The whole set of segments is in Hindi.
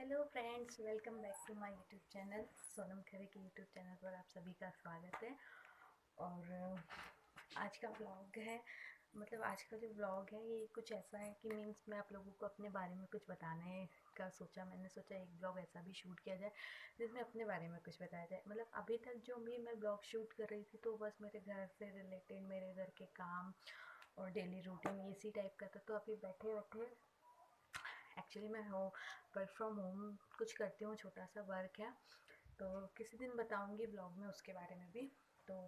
Hello friends, welcome back to my YouTube channel. Sonam Khare के यूट्यूब चैनल पर आप सभी का स्वागत है। और आज का व्लॉग है, मतलब आज का जो व्लॉग है ये कुछ ऐसा है कि मीन्स मैं आप लोगों को अपने बारे में कुछ बताने का सोचा। मैंने सोचा एक ब्लॉग ऐसा भी शूट किया जाए जिसमें अपने बारे में कुछ बताया जाए। मतलब अभी तक जो भी मैं ब्लॉग शूट कर रही थी तो बस मेरे घर से रिलेटेड, मेरे घर के काम और डेली रूटीन इसी टाइप का था। तो अभी बैठे बैठे एक्चुअली मैं हो वर्क फ्रॉम होम कुछ करती हूँ, छोटा सा वर्क है, तो किसी दिन बताऊँगी ब्लॉग में उसके बारे में भी। तो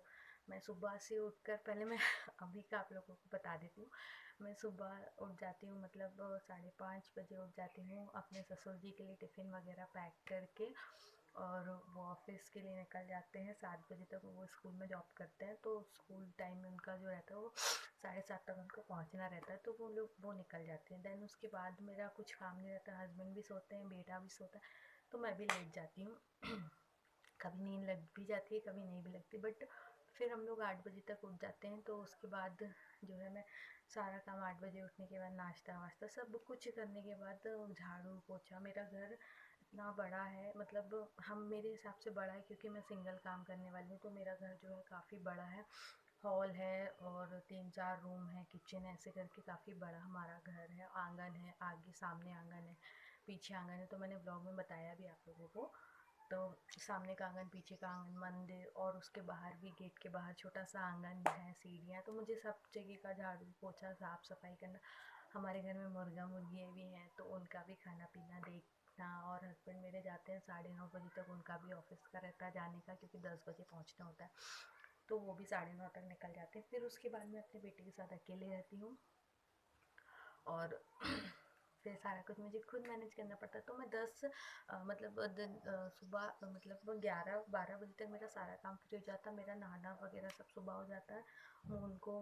मैं सुबह से उठकर पहले मैं अभी का आप लोगों को बता देती हूँ। मैं सुबह उठ जाती हूँ, मतलब 5:30 बजे उठ जाती हूँ, अपने ससुर जी के लिए टिफ़िन वगैरह पैक करके, और वो ऑफिस के लिए निकल जाते हैं। 7 बजे तक वो स्कूल में जॉब करते हैं, तो स्कूल टाइम में उनका जो रहता है वो 7:30 तक उनको पहुंचना रहता है, तो वो निकल जाते हैं। देन उसके बाद मेरा कुछ काम नहीं रहता, हस्बैंड भी सोते हैं, बेटा भी सोता है, तो मैं भी लेट जाती हूँ। कभी नींद लग भी जाती है, कभी नहीं भी लगती, बट फिर हम लोग 8 बजे तक उठ जाते हैं। तो उसके बाद जो है मैं सारा काम 8 बजे उठने के बाद नाश्ता वाश्ता सब कुछ करने के बाद झाड़ू पोछा, मेरा घर इतना बड़ा है, मतलब हम मेरे हिसाब से बड़ा है क्योंकि मैं सिंगल काम करने वाली हूँ, तो मेरा घर जो है काफ़ी बड़ा है। हॉल है और 3-4 रूम है, किचन है, ऐसे करके काफ़ी बड़ा हमारा घर है। आंगन है, आगे सामने आंगन है, पीछे आंगन है, तो मैंने ब्लॉग में बताया भी आप लोगों को। तो सामने का आंगन, पीछे का आंगन, मंदिर, और उसके बाहर भी गेट के बाहर छोटा सा आंगन है, सीढ़ियाँ। तो मुझे सब जगह का झाड़ू पोछा साफ सफाई करना। हमारे घर में मुर्गा मुर्गी भी हैं, तो उनका भी खाना पीना देखना। और हस्बैंड मेरे जाते हैं 9:30 बजे तक, उनका भी ऑफिस का रहता है जाने का, क्योंकि 10 बजे पहुँचना होता है, तो वो भी 9:30 तक निकल जाते हैं। फिर उसके बाद मैं अपने बेटे के साथ अकेले रहती हूँ, और फिर सारा कुछ मुझे खुद मैनेज करना पड़ता है। तो मैं मतलब सुबह मतलब 11-12 बजे तक मेरा सारा काम फ्री हो जाता है। मेरा नहाना वगैरह सब सुबह हो जाता है, मैं उनको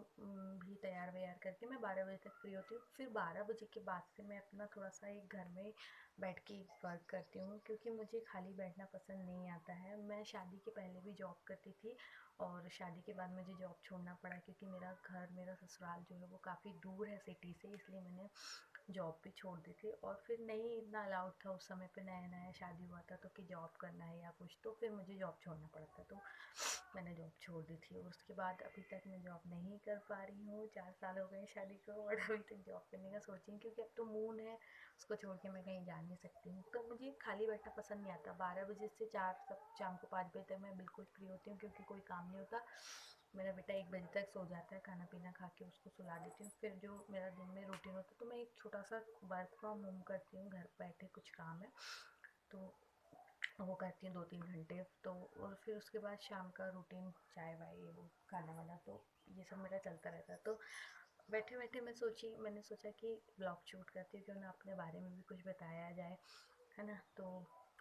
भी तैयार वैयार करके मैं 12 बजे तक फ्री होती हूँ। फिर 12 बजे के बाद से मैं अपना थोड़ा सा एक घर में बैठ के वर्क करती हूँ, क्योंकि मुझे खाली बैठना पसंद नहीं आता है। मैं शादी के पहले भी जॉब करती थी, और शादी के बाद मुझे जॉब छोड़ना पड़ा क्योंकि मेरा ससुराल जो है वो काफ़ी दूर है सिटी से, इसलिए मैंने जॉब भी छोड़ दी थी। और फिर नहीं इतना अलाउड था उस समय पे, नया नया शादी हुआ था, तो कि जॉब करना है या कुछ, तो फिर मुझे जॉब छोड़ना पड़ा था, तो मैंने जॉब छोड़ दी थी। और उसके बाद अभी तक मैं जॉब नहीं कर पा रही हूँ, 4 साल हो गए शादी को, और अभी तक जॉब करने का सोची हूँ, क्योंकि अब तो मून है, उसको छोड़ के मैं कहीं जा नहीं सकती हूँ। तो मुझे खाली बैठना पसंद नहीं आता। 12 बजे से 4 तक, शाम को 5 बजे तक मैं बिल्कुल फ्री होती हूँ, क्योंकि कोई काम नहीं होता। मेरा बेटा 1 बजे तक सो जाता है, खाना पीना खा के उसको सुला देती हूँ। फिर जो मेरा दिन में रूटीन होता है, तो मैं एक छोटा सा वर्क फ्रॉम होम करती हूँ, घर बैठे कुछ काम है तो वो करती हूँ 2-3 घंटे। तो और फिर उसके बाद शाम का रूटीन, चाय वाय ये वो खाना वाना, तो ये सब मेरा चलता रहता है। तो बैठे बैठे मैंने सोचा कि ब्लॉग शूट करती हूँ, क्यों ना अपने बारे में भी कुछ बताया जाए, है ना। तो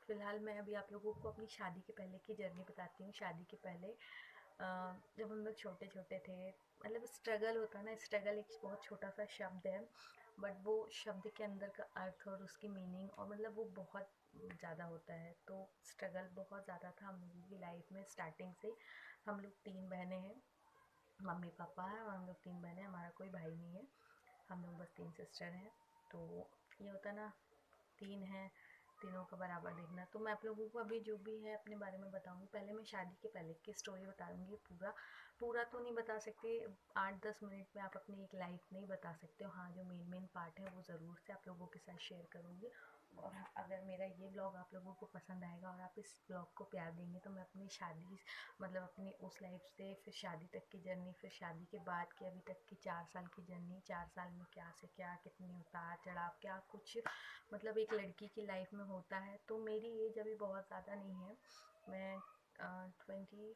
फिलहाल मैं अभी आप लोगों को अपनी शादी के पहले की जर्नी बताती हूँ। शादी के पहले जब हम लोग छोटे छोटे थे, मतलब स्ट्रगल होता है ना, स्ट्रगल एक बहुत छोटा सा शब्द है, बट वो शब्द के अंदर का अर्थ और उसकी मीनिंग, और मतलब वो बहुत ज़्यादा होता है। तो स्ट्रगल बहुत ज़्यादा था हम लोगों की लाइफ में स्टार्टिंग से। हम लोग 3 बहनें हैं, मम्मी पापा हैं, और हम लोग 3 बहनें, हमारा कोई भाई नहीं है, हम लोग बस 3 सिस्टर हैं। तो ये होता ना, 3 हैं, तीनों का बराबर देखना। तो मैं आप लोगों को अभी जो भी है अपने बारे में बताऊंगी। पहले मैं शादी के पहले की स्टोरी बताऊंगी। पूरा पूरा तो नहीं बता सकती, 8-10 मिनट में आप अपनी एक लाइफ नहीं बता सकते हो। हाँ, जो मेन मेन पार्ट है वो ज़रूर से आप लोगों के साथ शेयर करूँगी। और अगर मेरा ये ब्लॉग आप लोगों को पसंद आएगा और आप इस ब्लॉग को प्यार देंगे, तो मैं अपनी शादी, मतलब अपनी उस लाइफ से फिर शादी तक की जर्नी, फिर शादी के बाद की अभी तक की 4 साल की जर्नी, 4 साल में क्या से क्या, कितने उतार चढ़ाव, क्या कुछ मतलब एक लड़की की लाइफ में होता है। तो मेरी एज अभी बहुत ज़्यादा नहीं है, मैं 24,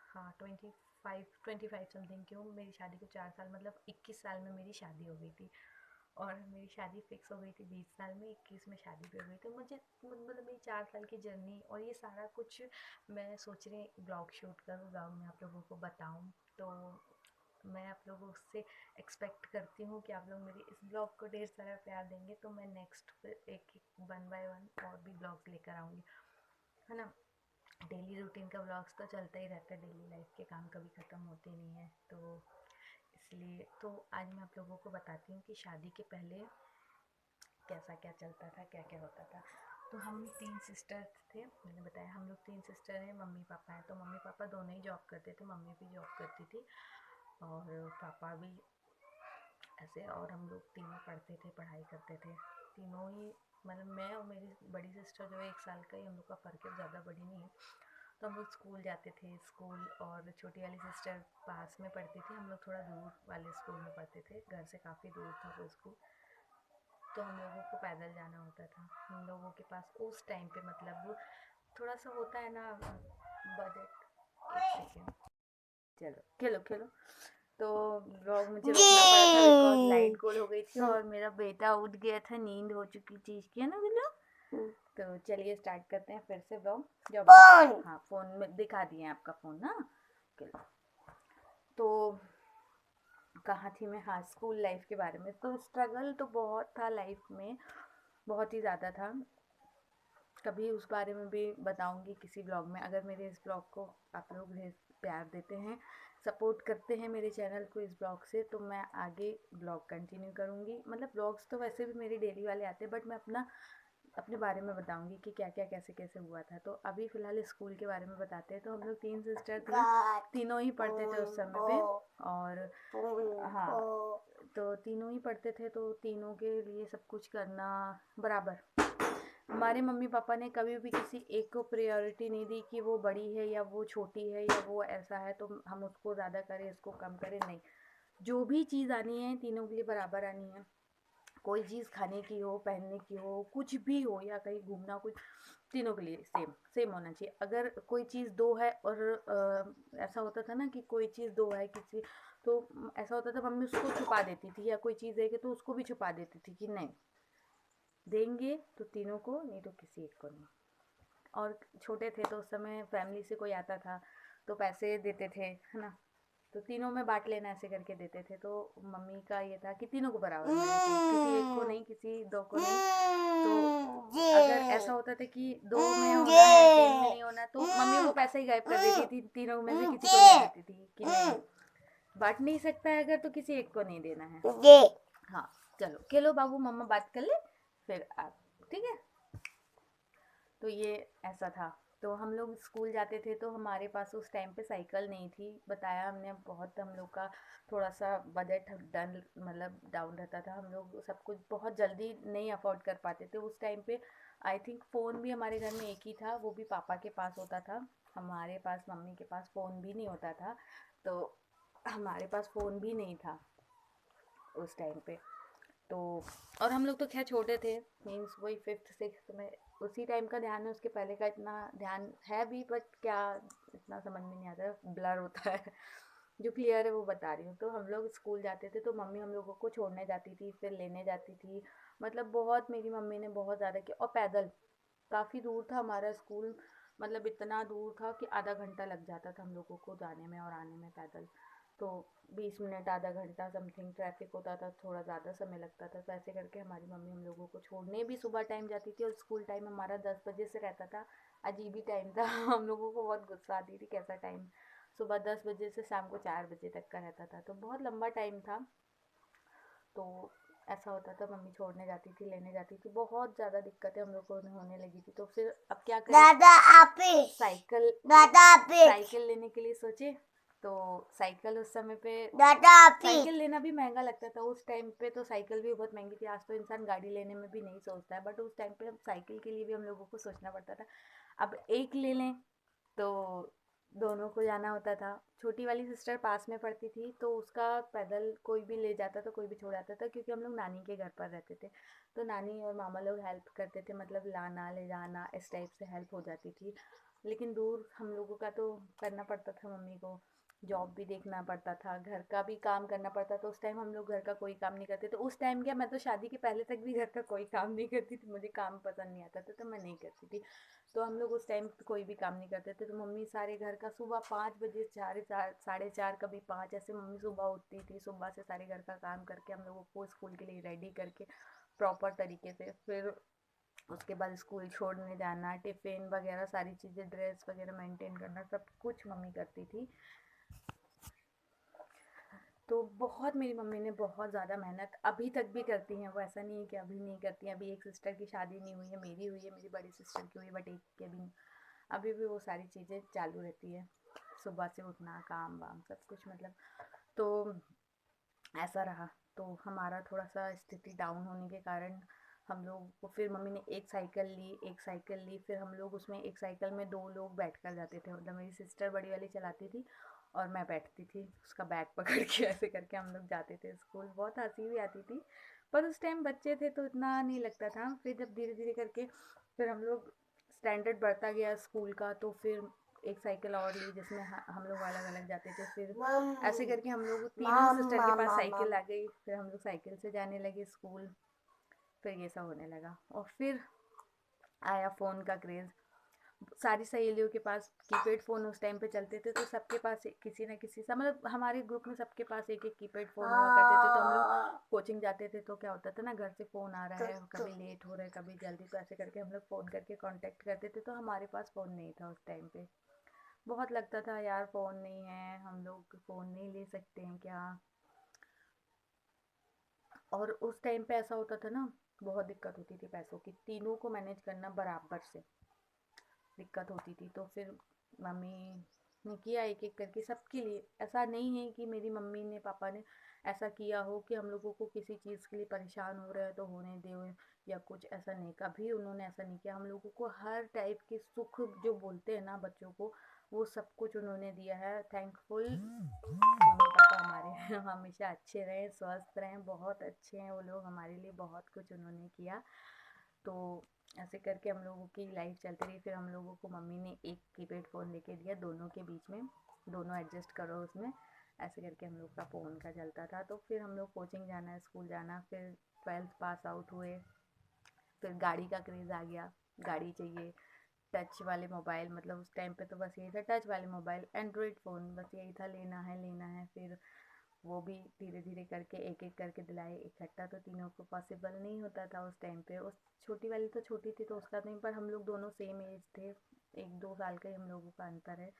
हाँ 25 समथिंग की हूँ। मेरी शादी को 4 साल, मतलब 21 साल में मेरी शादी हो गई थी, और मेरी शादी फिक्स हो गई थी 20 साल में, 21 में शादी भी हो गई। तो मुझे मतलब मेरी 4 साल की जर्नी और ये सारा कुछ मैं सोच रही ब्लॉग शूट करूँ, ब्लॉग में आप लोगों को बताऊँ। तो मैं आप लोगों से एक्सपेक्ट करती हूँ कि आप लोग मेरे इस ब्लॉग को ढेर सारा प्यार देंगे, तो मैं नेक्स्ट एक एक 1 बाय 1 और भी ब्लॉग्स लेकर आऊँगी, है ना। डेली रूटीन का ब्लॉग्स तो चलता ही रहता है, डेली लाइफ के काम कभी ख़त्म होते नहीं हैं, तो इसलिए तो आज मैं आप लोगों को बताती हूँ कि शादी के पहले कैसा क्या चलता था, क्या क्या होता था। तो हम 3 सिस्टर थे, मैंने बताया हम लोग 3 सिस्टर हैं, मम्मी पापा हैं। तो मम्मी पापा दोनों ही जॉब करते थे, मम्मी भी जॉब करती थी और पापा भी ऐसे, और हम लोग तीनों पढ़ते थे, पढ़ाई करते थे तीनों ही। मतलब मैं और मेरी बड़ी सिस्टर जो है 1 साल का ही हम लोग का फ़र्क है, ज़्यादा बड़ी नहीं है। तो हम लोग स्कूल जाते थे, स्कूल, और छोटी वाली सिस्टर पास में पढ़ती थी, हम लोग थोड़ा दूर वाले स्कूल में पढ़ते थे, घर से काफ़ी दूर था वो स्कूल। तो हम लोगों को पैदल जाना होता था। हम लोगों के पास उस टाइम पे मतलब थोड़ा सा होता है ना बजट। एक सेकेंड, चलो खेलो खेलो। तो व्लॉग मुझे रोकना पड़ा था बिकॉज लाइट गोल हो गई थी और मेरा बेटा उठ गया था, नींद हो चुकी चीज़ की है ना बिल्लू। तो चलिए स्टार्ट करते हैं फिर से व्लॉग। जब हाँ फ़ोन में दिखा दिए आपका फ़ोन ना। तो कहाँ थी मैं, हाँ स्कूल लाइफ के बारे में। तो स्ट्रगल तो बहुत था लाइफ में, बहुत ही ज़्यादा था। कभी उस बारे में भी बताऊंगी किसी ब्लॉग में। अगर मेरे इस ब्लॉग को आप लोग प्यार देते हैं, सपोर्ट करते हैं मेरे चैनल को इस ब्लॉग से, तो मैं आगे ब्लॉग कंटिन्यू करूँगी। मतलब ब्लॉग्स तो वैसे भी मेरे डेली वाले आते हैं, बट मैं अपने बारे में बताऊंगी कि क्या क्या कैसे कैसे हुआ था। तो अभी फ़िलहाल स्कूल के बारे में बताते हैं। तो हम लोग 3 सिस्टर थी, तीनों ही पढ़ते थे उस समय पे। और हाँ, तो तीनों ही पढ़ते थे, तो तीनों के लिए सब कुछ करना बराबर। हमारे मम्मी पापा ने कभी भी किसी एक को प्रायोरिटी नहीं दी कि वो बड़ी है या वो छोटी है या वो ऐसा है तो हम उसको ज़्यादा करें, इसको कम करें, नहीं। जो भी चीज़ आनी है तीनों के लिए बराबर आनी है। कोई चीज़ खाने की हो, पहनने की हो, कुछ भी हो, या कहीं घूमना, कुछ, तीनों के लिए सेम सेम होना चाहिए। अगर कोई चीज़ दो है और ऐसा होता था ना कि कोई चीज़ दो है किसी, तो ऐसा होता था मम्मी उसको छुपा देती थी, या कोई चीज़ देगी तो उसको भी छुपा देती थी कि नहीं देंगे तो तीनों को, नहीं तो किसी एक को नहीं। और छोटे थे तो उस समय फैमिली से कोई आता था तो पैसे देते थे, है ना, तो तीनों में बांट लेना ऐसे करके देते थे। तो मम्मी का ये था कि तीनों को बराबर मिलना चाहिए, किसी एक को नहीं, किसी दो को नहीं। तो अगर ऐसा होता था कि दो में होना है, तीन में नहीं होना, तो मम्मी वो पैसे ही गायब कर देती थी, तीनों में से किसी को नहीं देती थी कि नहीं बांट नहीं सकता है अगर, तो किसी एक को नहीं देना है। हाँ चलो खेलो बाबू, मम्मा बात कर ले फिर आप, ठीक है। तो ये ऐसा था। तो हम लोग स्कूल जाते थे तो हमारे पास उस टाइम पे साइकिल नहीं थी, बताया हमने, बहुत हम लोग का थोड़ा सा बजट डन मतलब डाउन रहता था, हम लोग सब कुछ बहुत जल्दी नहीं अफोर्ड कर पाते थे उस टाइम पे। आई थिंक फ़ोन भी हमारे घर में एक ही था, वो भी पापा के पास होता था, हमारे पास मम्मी के पास फ़ोन भी नहीं होता था। तो हमारे पास फ़ोन भी नहीं था उस टाइम पे। तो और हम लोग तो खैर छोटे थे, मीन्स वही 5th 6th में, उसी टाइम का ध्यान है, उसके पहले का इतना ध्यान है भी बट क्या इतना समझ में नहीं आता, ब्लर होता है। जो क्लियर है वो बता रही हूँ। तो हम लोग स्कूल जाते थे तो मम्मी हम लोगों को छोड़ने जाती थी, फिर लेने जाती थी। मतलब बहुत मेरी मम्मी ने बहुत ज़्यादा किया, और पैदल, काफ़ी दूर था हमारा स्कूल, मतलब इतना दूर था कि आधा घंटा लग जाता था हम लोगों को जाने में और आने में पैदल। तो 20 मिनट आधा घंटा समथिंग, ट्रैफिक होता था थोड़ा ज़्यादा समय लगता था। तो ऐसे करके हमारी मम्मी हम लोगों को छोड़ने भी सुबह टाइम जाती थी, और स्कूल टाइम हमारा 10 बजे से रहता था। अजीब ही टाइम था। हम लोगों को बहुत गुस्सा आती थी, कैसा टाइम, सुबह 10 बजे से शाम को 4 बजे तक का रहता था, तो बहुत लंबा टाइम था। तो ऐसा होता था, मम्मी छोड़ने जाती थी, लेने जाती थी, बहुत ज़्यादा दिक्कतें हम लोग को होने लगी थी। तो फिर अब क्या करें, साइकिल लेने के लिए सोचे। तो साइकिल उस समय पे, साइकिल लेना भी महंगा लगता था उस टाइम पे, तो साइकिल भी बहुत महंगी थी। आज तो इंसान गाड़ी लेने में भी नहीं सोचता है, बट उस टाइम पे हम साइकिल के लिए भी हम लोगों को सोचना पड़ता था। अब एक ले लें तो दोनों को जाना होता था। छोटी वाली सिस्टर पास में पढ़ती थी तो उसका पैदल कोई भी ले जाता था, कोई भी छोड़ आता था, क्योंकि हम लोग नानी के घर पर रहते थे। तो नानी और मामा लोग हेल्प करते थे, मतलब लाना ले जाना इस टाइप से हेल्प हो जाती थी। लेकिन दूर हम लोगों का तो करना पड़ता था, मम्मी को जॉब भी देखना पड़ता था, घर का भी काम करना पड़ता था। उस टाइम हम लोग घर का कोई काम नहीं करते। तो उस टाइम क्या, मैं तो शादी के पहले तक भी घर का कोई काम नहीं करती थी, मुझे काम पसंद नहीं आता था तो मैं नहीं करती थी। तो हम लोग उस टाइम कोई भी काम नहीं करते थे। तो मम्मी सारे घर का सुबह 5 बजे, 4:30, 4:30, कभी 5 ऐसे मम्मी सुबह उठती थी। सुबह से सारे घर का काम करके हम लोगों को स्कूल के लिए रेडी करके प्रॉपर तरीके से, फिर उसके बाद स्कूल छोड़ने जाना, टिफ़िन वगैरह सारी चीज़ें, ड्रेस वगैरह मेंटेन करना, सब कुछ मम्मी करती थी। तो बहुत मेरी मम्मी ने बहुत ज़्यादा मेहनत अभी तक भी करती हैं वो, ऐसा नहीं है कि अभी नहीं करती हैं। अभी एक सिस्टर की शादी नहीं हुई है, मेरी हुई है, मेरी बड़ी सिस्टर की हुई है, बट एक की अभी नहीं। अभी भी वो सारी चीज़ें चालू रहती है, सुबह से उठना, काम वाम सब कुछ, मतलब तो ऐसा रहा। तो हमारा थोड़ा सा स्थिति डाउन होने के कारण हम लोग को, फिर मम्मी ने एक साइकिल ली, फिर हम लोग उसमें एक साइकिल में 2 लोग बैठ कर जाते थे, मतलब मेरी सिस्टर बड़ी वाली चलाती थी और मैं बैठती थी उसका बैग पकड़ के, ऐसे करके हम लोग जाते थे स्कूल। बहुत हंसी भी आती थी, पर उस टाइम बच्चे थे तो इतना नहीं लगता था। फिर जब धीरे धीरे करके फिर हम लोग स्टैंडर्ड बढ़ता गया स्कूल का, तो फिर एक साइकिल और ली जिसमें हम लोग अलग अलग जाते थे। फिर ऐसे करके हम लोग तीनों सिस्टर के पास साइकिल आ गई, फिर हम लोग साइकिल से जाने लगे स्कूल। फिर ये सब होने लगा और फिर आया फ़ोन का क्रेज़। सारी सहेलियों के पास कीपैड फ़ोन उस टाइम पे चलते थे, तो सबके पास किसी न किसी सा, मतलब हमारे ग्रुप में सबके पास एक एक कीपैड फ़ोन हुआ करते थे। तो हम लोग कोचिंग जाते थे तो क्या होता था ना, घर से फ़ोन आ रहा है, कभी लेट हो रहा है, कभी जल्दी, तो ऐसे करके हम लोग फ़ोन करके कांटेक्ट करते थे। तो हमारे पास फ़ोन नहीं था उस टाइम पे। बहुत लगता था यार फ़ोन नहीं है, हम लोग फ़ोन नहीं ले सकते हैं क्या। और उस टाइम पे ऐसा होता था ना, बहुत दिक्कत होती थी पैसों की, तीनों को मैनेज करना बराबर से दिक्कत होती थी। तो फिर मम्मी ने किया एक एक करके सबके लिए। ऐसा नहीं है कि मेरी मम्मी ने, पापा ने ऐसा किया हो कि हम लोगों को किसी चीज़ के लिए परेशान हो रहे हैं तो होने दो या कुछ, ऐसा नहीं, कभी उन्होंने ऐसा नहीं किया। हम लोगों को हर टाइप के सुख जो बोलते हैं ना बच्चों को, वो सब कुछ उन्होंने दिया है। थैंकफुल मम्मी पापा हमारे हमेशा अच्छे रहें, स्वस्थ रहें, बहुत अच्छे हैं वो लोग, हमारे लिए बहुत कुछ उन्होंने किया। तो ऐसे करके हम लोगों की लाइफ चलती रही। फिर हम लोगों को मम्मी ने एक कीपैड फ़ोन लेके दिया, दोनों के बीच में, दोनों एडजस्ट करो उसमें, ऐसे करके हम लोग का फ़ोन का चलता था। तो फिर हम लोग कोचिंग जाना, स्कूल जाना, फिर 12th पास आउट हुए। फिर गाड़ी का क्रेज़ आ गया, गाड़ी चाहिए, टच वाले मोबाइल, मतलब उस टाइम पे तो बस यही था, टच वाले मोबाइल, एंड्रॉयड फ़ोन, बस यही था, लेना है लेना है। फिर वो भी धीरे धीरे करके एक एक करके दिलाए। इकट्ठा तो तीनों को पॉसिबल नहीं होता था उस टाइम पे। उस छोटी वाली तो छोटी थी तो उसका नहीं, पर हम लोग दोनों सेम एज थे, 1-2 साल का ही हम लोगों का अंतर है,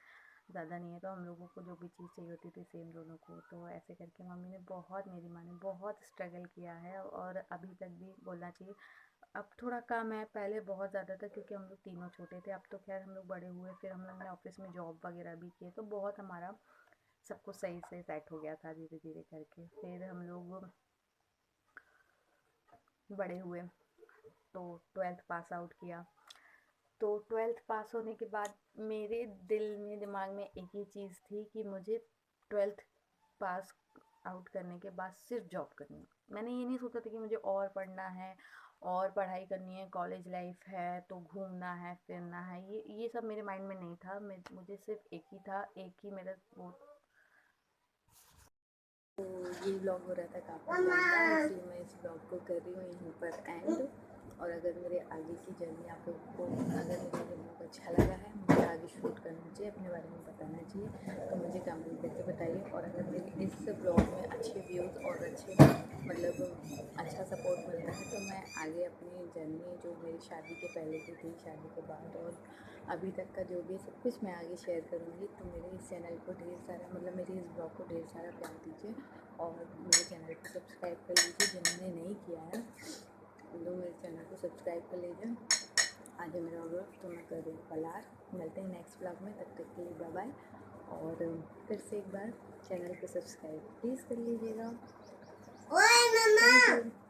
ज़्यादा नहीं है। तो हम लोगों को जो भी चीज़ चाहिए होती थी सेम दोनों को। तो ऐसे करके मम्मी ने बहुत, मेरी माँ ने बहुत स्ट्रगल किया है और अभी तक भी बोलना चाहिए। अब थोड़ा कम है, पहले बहुत ज़्यादा था क्योंकि हम लोग तीनों छोटे थे। अब तो खैर हम लोग बड़े हुए, फिर हम लोग ने ऑफिस में जॉब वगैरह भी किए, तो बहुत हमारा सब कुछ सही से सेट हो गया था धीरे धीरे करके। फिर हम लोग बड़े हुए तो 12th पास आउट किया। तो 12th पास होने के बाद मेरे दिल में, दिमाग में एक ही चीज़ थी कि मुझे 12th पास आउट करने के बाद सिर्फ जॉब करनी है। मैंने ये नहीं सोचा था कि मुझे और पढ़ना है और पढ़ाई करनी है, कॉलेज लाइफ है तो घूमना है फिरना है, ये सब मेरे माइंड में नहीं था। मुझे सिर्फ एक ही था, एक ही मेरा वो। तो ये व्लॉग हो रहा था काफ़ी लंबा, इसलिए मैं इस व्लॉग को कर रही हूँ यहीं पर एंड। और अगर मेरे आगे की जर्नी आप लोगों को, अगर मेरा ये व्लॉग अच्छा लगा है, मुझे आगे शूट करना चाहिए, अपने बारे में बताना चाहिए, तो मुझे कमेंट करके बताइए। और अगर मेरे इस व्लॉग में अच्छे व्यूज़ और अच्छे, मतलब अच्छा सपोर्ट मिलता है, तो मैं आगे अपनी जर्नी जो मेरी शादी के पहले की थी, शादी के बाद और अभी तक का जो भी सब कुछ मैं आगे शेयर करूँगी। तो मेरे इस चैनल को ढेर सारा, मतलब मेरे इस ब्लॉग को ढेर सारा प्यार दीजिए और मेरे चैनल को सब्सक्राइब कर लीजिए। जिन्होंने नहीं किया है उन लोग मेरे चैनल को सब्सक्राइब कर लीजिए। आज है मेरा व्लॉग तो मैं कर रही हूँ फलार। मिलते हैं नेक्स्ट ब्लॉग में, तब तक के लिए बाय बाय। और फिर से एक बार चैनल को सब्सक्राइब प्लीज़ कर लीजिएगा। Thank you.